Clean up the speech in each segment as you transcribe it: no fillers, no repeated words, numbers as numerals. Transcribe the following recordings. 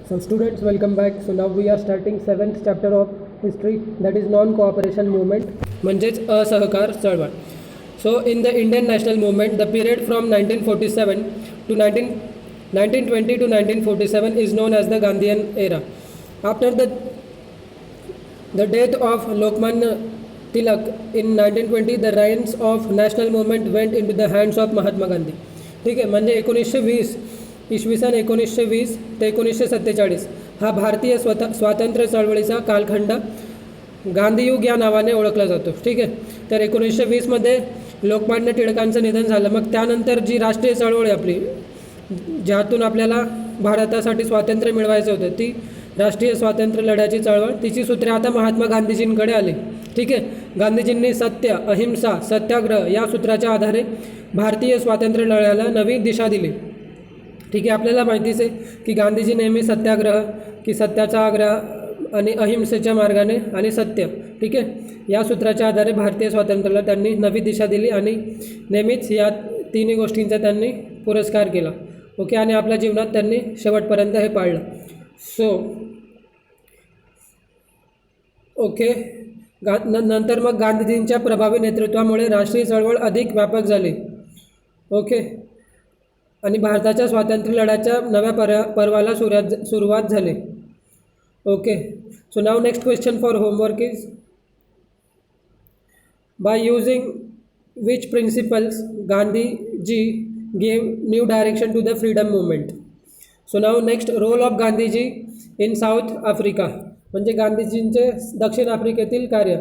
So students, welcome back. So now we are starting 7th chapter of history, that is non-cooperation movement म्हणजेच असहकार चळवळ. So in the Indian national movement, the period from 1947 to 1920 to 1947 is known as the Gandhian era. After the death of Lokmanya Tilak in 1920, the reins of national movement went into the hands of Mahatma Gandhi. ठीक आहे, म्हणजे 1920 इसवी सन 1920 ते 1947 हा भारतीय स्वातंत्र्य चळवळीचा कालखंड गांधीयुग या नावाने ओळखला जातो. ठीक आहे, तर 1920मध्ये लोकमान्य टिळकांचं निधन झालं. मग त्यानंतर जी राष्ट्रीय चळवळ आहे आपली, ज्यातून आपल्याला भारतासाठी स्वातंत्र्य मिळवायचं होतं, ती राष्ट्रीय स्वातंत्र्य लढ्याची चळवळ, तिची सूत्रे आता महात्मा गांधीजींकडे आली. ठीक आहे, गांधीजींनी सत्य, अहिंसा, सत्याग्रह या सूत्राच्या आधारे भारतीय स्वातंत्र्य लढ्याला नवी दिशा दिली. ठीक आहे, आपल्याला माहितीच आहे की गांधीजी नेहमी सत्याग्रह की सत्याचा आग्रह आणि अहिंसेच्या मार्गाने आणि सत्य, ठीक आहे, या सूत्राच्या आधारे भारतीय स्वातंत्र्याला त्यांनी नवी दिशा दिली आणि नेहमीच या तिन्ही गोष्टींचा त्यांनी पुरस्कार केला. ओके, आणि आपल्या जीवनात त्यांनी शेवटपर्यंत हे पाळलं. सो ओके, नंतर मग गांधीजींच्या प्रभावी नेतृत्वामुळे राष्ट्रीय चळवळ अधिक व्यापक झाली. ओके, आणि भारताच्या स्वातंत्र्य लढ्याच्या नव्या पर्वाला सुरुवात झाली. Okay, so now next question for homework is by using which principles Gandhiji gave new direction to the freedom movement. So now next, role of Gandhiji in South Africa, म्हणजे गांधीजींचे दक्षिण आफ्रिकेतील कार्य.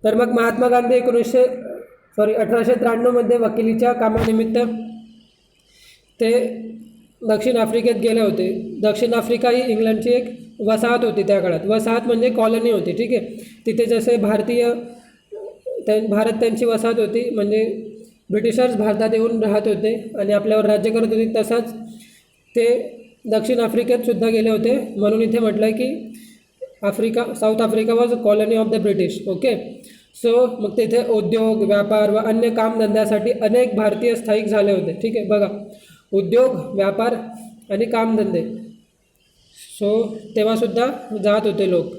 तर मग महात्मा गांधी 1893मध्ये वकिलीच्या कामानिमित्त ते दक्षिण आफ्रिकेत गेले होते. दक्षिण आफ्रिका ही इंग्लंडची एक वसाहत होती त्या काळात. वसाहत म्हणजे कॉलनी होती. ठीक आहे, तिथे जसे भारत त्यांची वसाहत होती, म्हणजे ब्रिटिशर्स भारतात येऊन राहत होते आणि आपल्यावर राज्य करत होते, तसंच ते दक्षिण आफ्रिकेत सुद्धा गेले होते. म्हणून इथे म्हटलं आहे की south Africa was a colony of the British. Okay, so मग तिथे उद्योग, व्यापार व अन्य कामधंद्यासाठी अनेक भारतीय स्थायिक झाले होते. ठीक आहे, बघा, उद्योग, व्यापार आणि कामधंदे. सो तेव्हासुद्धा जात होते लोक.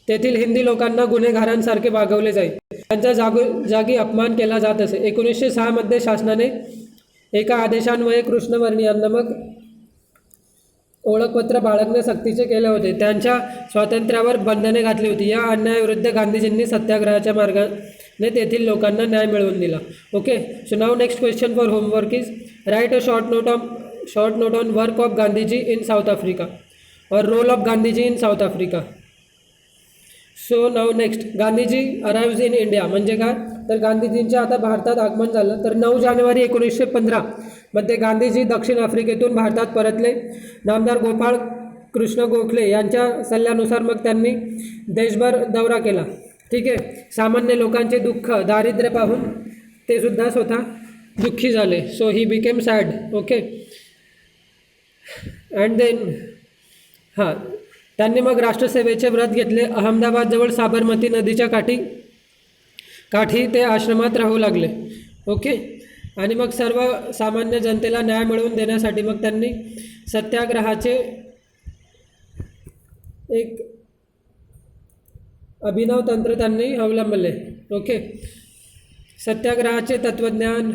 तेथील हिंदी लोकांना गुन्हेगारांसारखे वागवले जाई, त्यांच्या जागी अपमान केला जात असे. 1906मध्ये शासनाने एका आदेशान्वये कृष्णवर्णियांना मग ओळखपत्र बाळगणे सक्तीचे केले होते. त्यांच्या स्वातंत्र्यावर बंधने घातली होती. या अन्यायाविरुद्ध गांधीजींनी सत्याग्रहाच्या मार्गाने तेथील लोकांना न्याय मिळवून दिला. Okay, so now next question for homework is write a short note on work of Gandhiji in South Africa और role of Gandhiji in South Africa. So now next, Gandhiji arrives in India म्हणजे काय, तर गांधीजींच्या आता भारतात आगमन झालं. तर 9 जानेवारी 1915मध्ये गांधीजी दक्षिण आफ्रिकेतून भारतात परतले. नामदार गोपाळ कृष्ण गोखले यांच्या सल्ल्यानुसार मग त्यांनी देशभर दौरा केला. ठीक आहे, सामान्य लोकांचे दुःख, दारिद्र्य पाहून ते सुद्धा स्वतः दुःखी झाले. So he became sad. Okay, and then त्यांनी मग राष्ट्रसेवेचे व्रत घेतले. अहमदाबादजवळ साबरमती नदीच्या काठी ते आश्रमात राहू लागले. ओके, आणि मग सर्व सामान्य जनतेला न्याय मिळवून देण्यासाठी मग त्यांनी सत्याग्रहाचे एक अभिनव तंत्र त्यांनी अवलंबले. ओके, सत्याग्रहाचे तत्त्वज्ञान,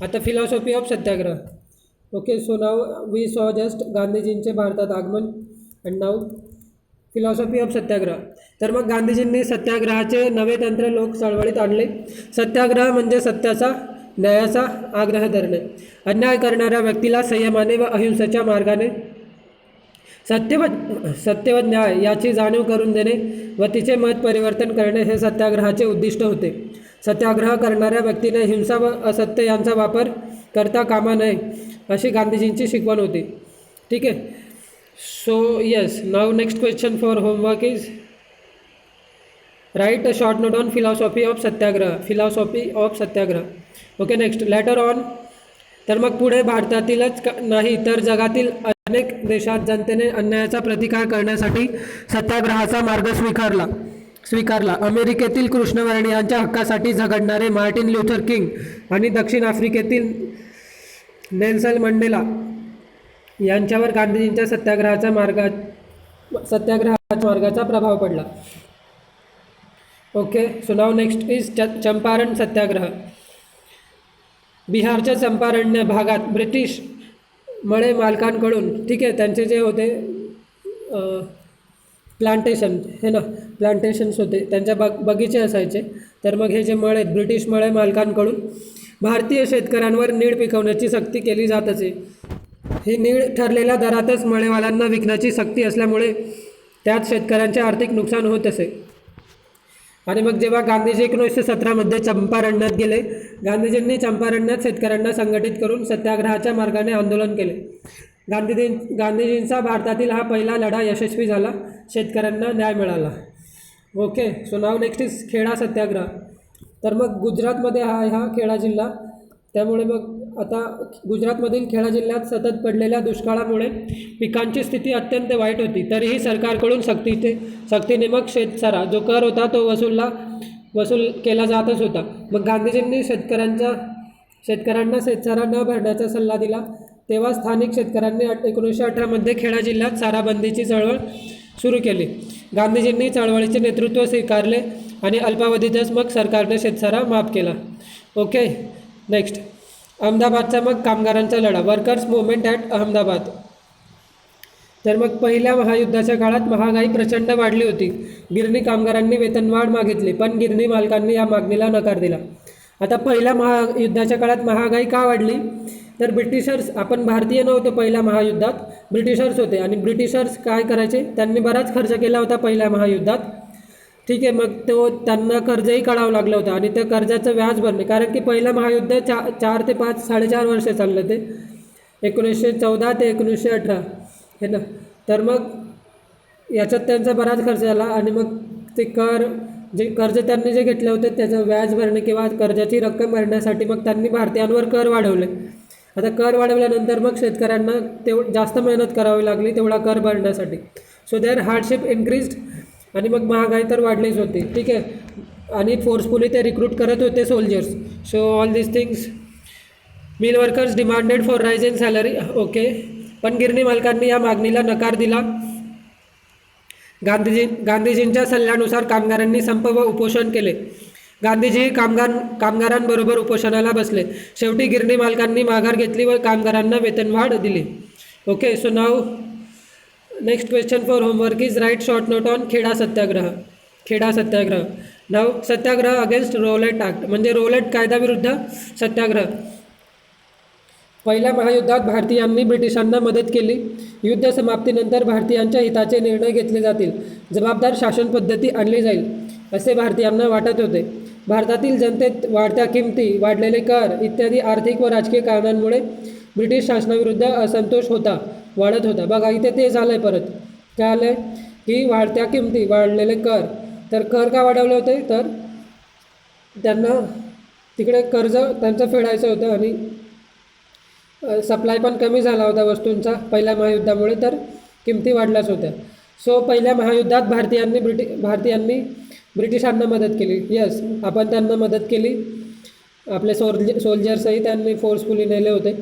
आता philosophy of satyagraha. Okay, so now we saw just गांधीजींचे भारतात आगमन and now philosophy of satyagraha. तर मग गांधीजींनी सत्याग्रहाचे नवे तंत्र लोक चळवळीत आणले. सत्याग्रह म्हणजे सत्याचा, न्यायाचा आग्रह धरणे, अन्याय करणाऱ्या व्यक्तीला संयमाने व अहिंसेच्या मार्गाने सत्य व न्याय याची जाणीव करून देणे व तिचे मत परिवर्तन करणे हे सत्याग्रहाचे उद्दिष्ट होते. सत्याग्रह करणाऱ्या व्यक्तीने हिंसा व असत्य यांचा वापर करता कामा नये अशी गांधीजींची शिकवण होती. ठीक आहे, so yes, now next question for homework is write a short note on philosophy of satyagraha. Okay, next, later on. तर मग पुढे भारतातीलच नाही तर जगातील अनेक देशात जनतेने अन्यायाचा प्रतिकार करण्यासाठी सत्याग्रहाचा मार्ग स्वीकारला. अमेरिकेतील कृष्णवर्णियांच्या हक्कासाठी झगडणारे मार्टिन ल्यूथर किंग आणि दक्षिण आफ्रिकेतील नेल्सन मंडेला यांच्यावर गांधीजींच्या सत्याग्रहाच्या मार्गाचा प्रभाव पडला. Okay, so now next is Champaran Satyagraha. बिहारच्या चंपारण्य भागात ब्रिटिश मळे मालकांकडून, ठीक आहे, त्यांचे जे होते प्लांटेशन हे ना, प्लांटेशन्स होते, त्यांच्या बगीचे असायचे. तर मग हे जे मळे, ब्रिटिश मळे मालकांकडून भारतीय शेतकऱ्यांवर नीळ पिकवण्याची सक्ती केली जात असे. ही नीळ ठरलेल्या दरातच मळेवाल्यांना विकण्याची सक्ती असल्यामुळे त्यात शेतकऱ्यांचे आर्थिक नुकसान होत असे. आणि मग जेव्हा गांधीजी 1917मध्ये चंपारण्यात गेले, गांधीजींनी चंपारण्यात शेतकऱ्यांना संघटित करून सत्याग्रहाच्या मार्गाने आंदोलन केले. गांधीजींचा भारतातील हा पहिला लढा यशस्वी झाला, शेतकऱ्यांना न्याय मिळाला. Okay, so now next is खेडा सत्याग्रह. तर मग गुजरातमध्ये हा खेडा जिल्हा, त्यामुळे मग आता गुजरातमधील खेडा जिल्ह्यात सतत पडलेल्या दुष्काळामुळे पिकांची स्थिती अत्यंत वाईट होती. तरीही सरकारकडून सक्तीने मग शेतसारा जो कर होता तो वसूल केला जातच होता. मग गांधीजींनी शेतकऱ्यांना शेतसारा न भरण्याचा सल्ला दिला. तेव्हा स्थानिक शेतकऱ्यांनी 1918मध्ये खेडा जिल्ह्यात साराबंदीची चळवळ सुरू केली. गांधीजींनी चळवळीचे नेतृत्व स्वीकारले आणि अल्पावधीतच मग सरकारने शेतसारा माफ केला. ओके, नेक्स्ट अहमदाबादचा मग कामगारांचा लढा, वर्कर्स मुवमेंट ॲट अहमदाबाद. तर मग पहिल्या महायुद्धाच्या काळात महागाई प्रचंड वाढली होती. गिरणी कामगारांनी वेतनवाढ मागितली, पण गिरणी मालकांनी या मागणीला नकार दिला. आता पहिल्या महायुद्धाच्या काळात महागाई का वाढली, तर ब्रिटिशर्स, आपण भारतीय नव्हतो पहिल्या महायुद्धात, ब्रिटिशर्स होते. आणि ब्रिटिशर्स काय करायचे, त्यांनी बराच खर्च केला होता पहिल्या महायुद्धात, ठीक आहे. मग त्यांना कर्जही काढावं लागलं होतं आणि त्या कर्जाचं व्याज भरणे, कारण की पहिलं महायुद्ध 4 ते 5 साडेचार वर्ष चाललं ते, 1914 ते 1918 हे ना. तर मग याच्यात त्यांचा बराच खर्च झाला आणि मग ते कर्ज त्यांनी जे घेतले होते त्याचं व्याज भरणे किंवा कर्जाची रक्कम भरण्यासाठी मग त्यांनी भारतीयांवर कर वाढवले. आता कर वाढवल्यानंतर मग शेतकऱ्यांना जास्त मेहनत करावी लागली तेवढा कर भरण्यासाठी. सो देअर हार्डशिप इन्क्रीज्ड आणि मग महागाई तर वाढलीच होती, ठीक आहे. आणि फोर्सफुली ते रिक्रूट करत होते soldiers. So all this things, mill workers demanded for rise in salary. Okay, पण गिरणी मालकांनी या मागणीला नकार दिला. गांधीजींच्या सल्ल्यानुसार कामगारांनी संप व उपोषण केले. गांधीजी कामगारांबरोबर उपोषणाला बसले. शेवटी गिरणी मालकांनी माघार घेतली व कामगारांना वेतनवाढ दिली. Okay, so now next question for homework is write short note on Kheda satyagraha. Now satyagraha against Rowlatt act, म्हणजे रोलेट कायद्याविरुद्ध सत्याग्रह. पहिल्या महायुद्धात भारतीयांनी ब्रिटिशांना मदत केली. युद्ध समाप्तीनंतर भारतीयांच्या हिताचे निर्णय घेतले जातील, जबाबदार शासन पद्धती आणली जाईल असे भारतीयांना वाटत होते. भारतातील जनतेत वाढत्या किमती, वाढलेले कर इत्यादी आर्थिक व राजकीय कारणांमुळे ब्रिटिश शासनाविरुद्ध असंतोष वाढत होता. बघा इथे ते झालं आहे, परत काय आलं आहे की वाढत्या किमती, वाढलेले कर. तर कर का वाढवले होते, तर त्यांना तिकडे कर्ज त्यांचं फेडायचं होतं आणि सप्लाय पण कमी झाला होता वस्तूंचा पहिल्या महायुद्धामुळे, तर किमती वाढल्याच होत्या. सो पहिल्या महायुद्धात भारतीयांनी ब्रिटिशांना मदत केली. यस, आपण त्यांना मदत केली. आपले सोल्जर्सही त्यांनी फोर्सफुली नेले होते.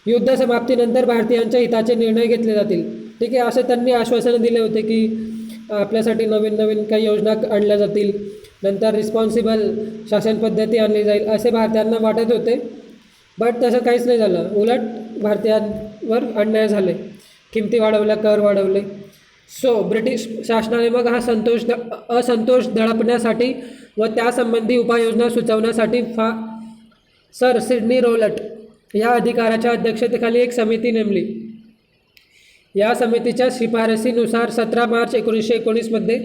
युद्ध समाप्तीनंतर भारतीयांच्या हिताचे निर्णय घेतले जातील, ठीक आहे, असे त्यांनी आश्वासन दिले होते की आपल्यासाठी नवीन काही योजना आणल्या जातील, नंतर रिस्पॉन्सिबल शासन पद्धती आणली जाईल असे भारतीयांना वाटत होते. बट तसं काहीच नाही झालं, उलट भारतीयांवर अन्याय झाले, किमती वाढवल्या, कर वाढवले. सो ब्रिटिश शासनाने मग हा असंतोष दडपण्यासाठी व त्यासंबंधी उपाययोजना सुचवण्यासाठी सर सिडनी रोलट या अधिकाऱ्याच्या अध्यक्षतेखाली एक समिती नेमली. या समितीच्या शिफारसीनुसार 17 मार्च 1919मध्ये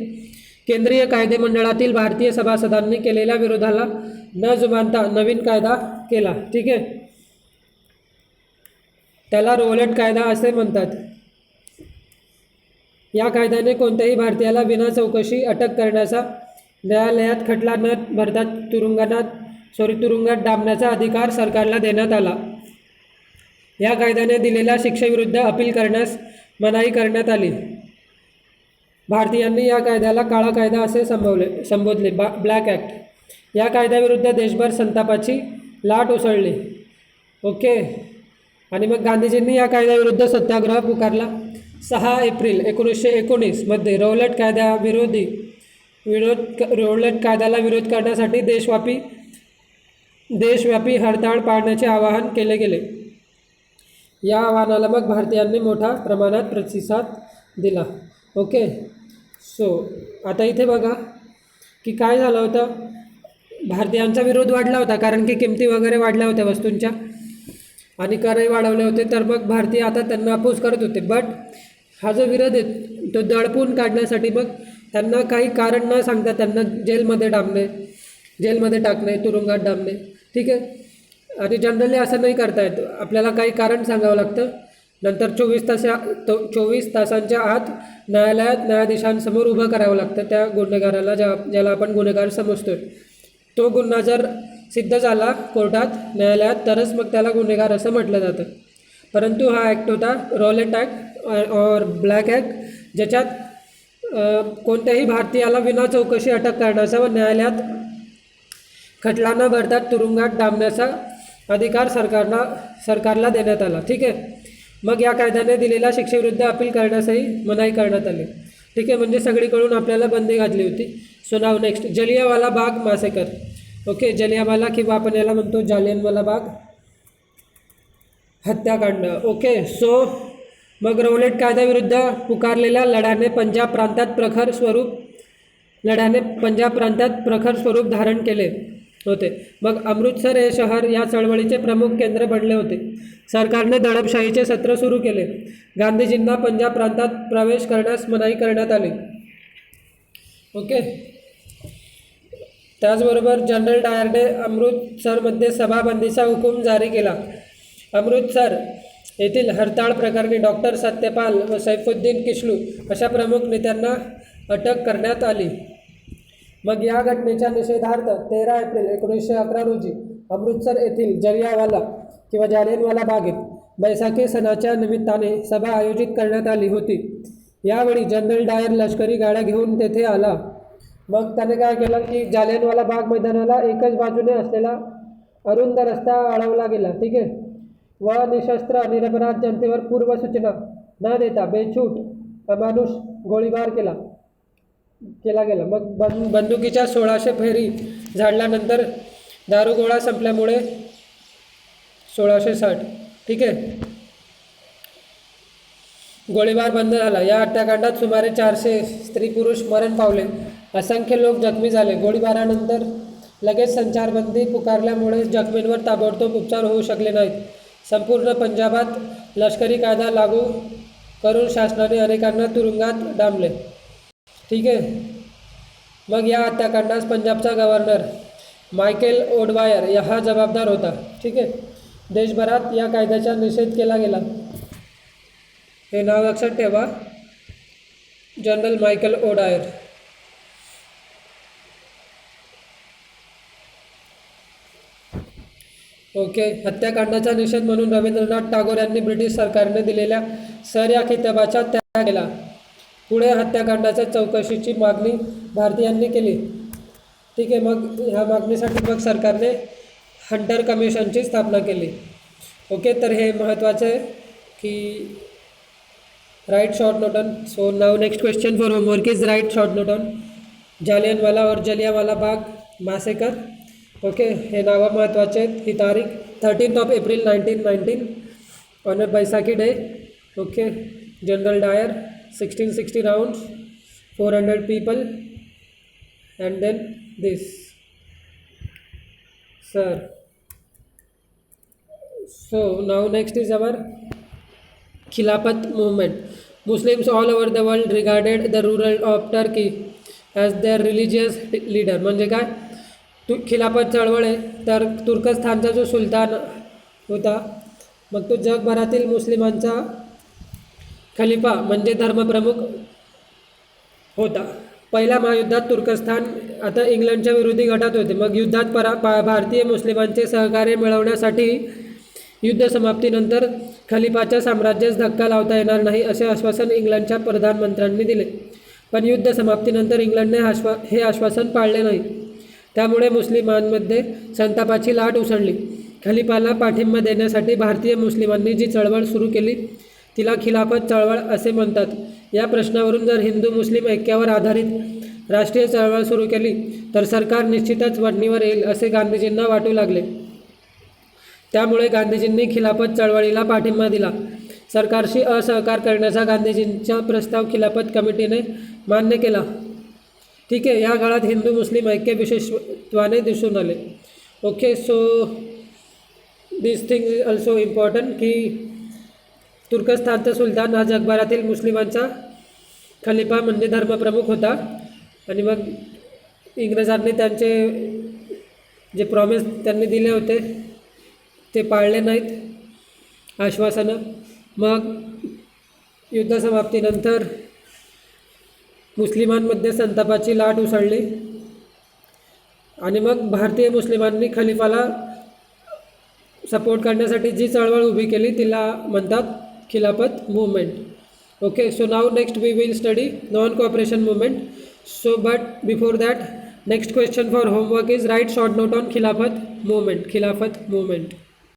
केंद्रीय कायदेमंडळातील भारतीय सभासदांनी केलेल्या विरोधाला न जुमानता नवीन कायदा केला, ठीक आहे. त्याला रोलेट कायदा असे म्हणतात. या कायद्याने कोणत्याही भारतीयाला विना चौकशी अटक करण्याचा, न्यायालयात खटला न भरता तुरुंगात डांबण्याचा अधिकार सरकारला देण्यात आला. या कायद्याने दिलेल्या शिक्षेविरुद्ध अपील करण्यास मनाई करण्यात आली. भारतीयांनी या कायद्याला काळा कायदा असे संबोधले, ब्लॅक ॲक्ट. या कायद्याविरुद्ध देशभर संतापाची लाट उसळली. ओके, आणि मग गांधीजींनी या कायद्याविरुद्ध सत्याग्रह पुकारला. 6 एप्रिल 1919 मध्ये रौलट कायद्याला विरोध करण्यासाठी देशव्यापी हरताळ पाळण्याचे आवाहन केले गेले. या आवाहनाला मग भारतीयांनी मोठ्या प्रमाणात प्रतिसाद दिला. ओके, सो आता इथे बघा की काय झालं होतं. भारतीयांचा विरोध वाढला होता कारण की किमती वगैरे वाढल्या होत्या वस्तूंच्या आणि करही वाढवले होते. तर मग भारतीय आता त्यांना अपोज करत होते. बट हा जो विरोध आहे तो दडपून काढण्यासाठी मग त्यांना काही कारण न सांगता त्यांना जेलमध्ये टाकणे, तुरुंगात डांबणे. ठीक आहे. आणि जनरली असं नाही करता येत, आपल्याला काही कारण सांगावं लागतं. नंतर 24 तासांच्या आत न्यायालयात न्यायाधीशांसमोर उभं करावं लागतं त्या गुन्हेगाराला, ज्याला आपण गुन्हेगार समजतोय. तो गुन्हा जर सिद्ध झाला कोर्टात, न्यायालयात, तरच मग त्याला गुन्हेगार असं म्हटलं जातं. परंतु हा ॲक्ट होता रॉलेट ॲक्ट और ब्लॅक ॲक्ट, ज्याच्यात कोणत्याही भारतीयाला विना चौकशी अटक करण्याचा व न्यायालयात खटला न भरता तुरुंगात डांबण्याचा अधिकार सरकारला देण्यात आला. ठीक आहे. मग या कायद्याने दिलेल्या शिक्षेविरुद्ध अपील करण्यासही मनाई करण्यात आली. ठीक आहे, म्हणजे सगळीकडून आपल्याला बंदी घातली होती. So now next, Jallianwala Bagh मॅसेकर. Okay, Jallianwala किंवा आपण याला म्हणतो जालियनवाला बाग हत्याकांड. ओके, सो मग रौलट कायद्याविरुद्ध पुकारलेल्या लढ्याने पंजाब प्रांतात प्रखर स्वरूप धारण केले होते. मग अमृतसर हे शहर या चळवळीचे प्रमुख केंद्र बनले होते. सरकारने दडपशाहीचे सत्र सुरू केले. गांधीजींना पंजाब प्रांतात प्रवेश करण्यास मनाई करण्यात आली. ओके, त्याचबरोबर जनरल डायरने अमृतसरमध्ये सभाबंदीचा हुकूम जारी केला. अमृतसर येथील हरताळ प्रकरणी डॉक्टर सत्यपाल व सैफुद्दीन किशलू अशा प्रमुख नेत्यांना अटक करण्यात आली. मग या घटनेच्या निषेधार्थ 13 एप्रिल 1911 रोजी अमृतसर येथील जलियांवाला किंवा जालियनवाला बागेत बैसाखी सणाच्या निमित्ताने सभा आयोजित करण्यात आली होती. यावेळी जनरल डायर लष्करी गाड्या घेऊन तेथे आला. मग त्याने काय केलं की जालियनवाला बाग मैदानाला एकच बाजूने असलेला अरुंद रस्ता अडवला गेला. ठीक आहे. व निशस्त्र निरपराध जनतेवर पूर्वसूचना न देता बेछूट अमानुष गोळीबार केला गेला. मग बंदुकीच्या 1600 फेरी झाडल्यानंतर दारुगोळा संपल्यामुळे 1660. ठीक आहे, गोळीबार बंद झाला. या हत्याकांडात सुमारे 400 स्त्री पुरुष मरण पावले. असंख्य लोक जखमी झाले. गोळीबारानंतर लगेच संचारबंदी पुकारल्यामुळे जखमींवर ताबडतोब उपचार होऊ शकले नाहीत. संपूर्ण पंजाबात लष्करी कायदा लागू करून शासनाने अनेकांना तुरुंगात डांबले. ठीक आहे. मग या हत्याकांडास पंजाबचा गव्हर्नर मायकेल ओडवायर हा जबाबदार होता. ठीक आहे. देशभरात या कायद्याचा निषेध केला गेला. हे नाव लक्षात ठेवा, जनरल मायकेल ओडायर. ओके, हत्याकांडाचा निषेध म्हणून रवींद्रनाथ टागोर यांनी ब्रिटिश सरकारने दिलेल्या सर या खिताबाचा त्याग केला. पुढे हत्याकांडाच्या चौकशीची मागणी भारतीयांनी केली. ठीक आहे. मग ह्या मागणीसाठी मग सरकारने हंटर कमिशनची स्थापना केली. ओके, तर हे महत्त्वाचं आहे की right short note on. So now next question for homework is write short note on Jallianwala और जलियांवाला बाग मॅसेकर. ओके, हे नावं महत्त्वाचे आहेत. ही तारीख 13 April 1919 on Baisakhi day. Okay, general डायर 1660 rounds, 400 people, and then this. Sir. So now next is our Khilafat movement. Muslims all over the world regarded the ruler of Turkey as their religious leader. म्हणजे काय, खिलाफत चळवळ आहे. तर तुर्कस्थानचा जो सुलतान होता, मग तो जगभरातील मुस्लिमांचा खलिफा म्हणजे धर्मप्रमुख होता. पहिल्या महायुद्धात तुर्कस्थान आता इंग्लंडच्या विरोधी गटात होते. मग युद्धात भारतीय मुस्लिमांचे सहकार्य मिळवण्यासाठी युद्ध समाप्तीनंतर खलिफाच्या साम्राज्यास धक्का लावता येणार नाही असे आश्वासन इंग्लंडच्या प्रधानमंत्र्यांनी दिले. पण युद्ध समाप्तीनंतर इंग्लंडने हे आश्वासन पाळले नाही. त्यामुळे मुस्लिमांमध्ये संतापाची लाट उसळली. खलिफाला पाठिंबा देण्यासाठी भारतीय मुस्लिमांनी जी चळवळ सुरू केली तिला खिलाफत चळवळ असे म्हणतात. या प्रश्नावरून जर हिंदू मुस्लिम ऐक्यावर आधारित राष्ट्रीय चळवळ सुरू केली तर सरकार निश्चितच वठणीवर येईल असे गांधीजींना वाटू लागले. त्यामुळे गांधीजींनी खिलाफत चळवळीला पाठिंबा दिला. सरकारशी असहकार करण्याचा गांधीजींचा प्रस्ताव खिलाफत कमिटीने मान्य केला. ठीक आहे, या काळात हिंदू मुस्लिम ऐक्य विशेषत्वाने दिसून आले. Okay, so this thing is also important की तुर्कस्तानचा सुलतान हा जगभरातील मुस्लिमांचा खलिफा म्हणजे धर्मप्रमुख होता. आणि मग इंग्रजांनी त्यांचे जे प्रॉमिस त्यांनी दिले होते ते पाळले नाहीत आश्वासनं. मग युद्धसमाप्तीनंतर मुस्लिमांमध्ये संतापाची लाट उसळली आणि मग भारतीय मुस्लिमांनी खलिफाला सपोर्ट करण्यासाठी जी चळवळ उभी केली तिला म्हणतात Khilafat movement. Okay, so now next we will study non cooperation movement. So but before that next question for homework is write short note on Khilafat movement.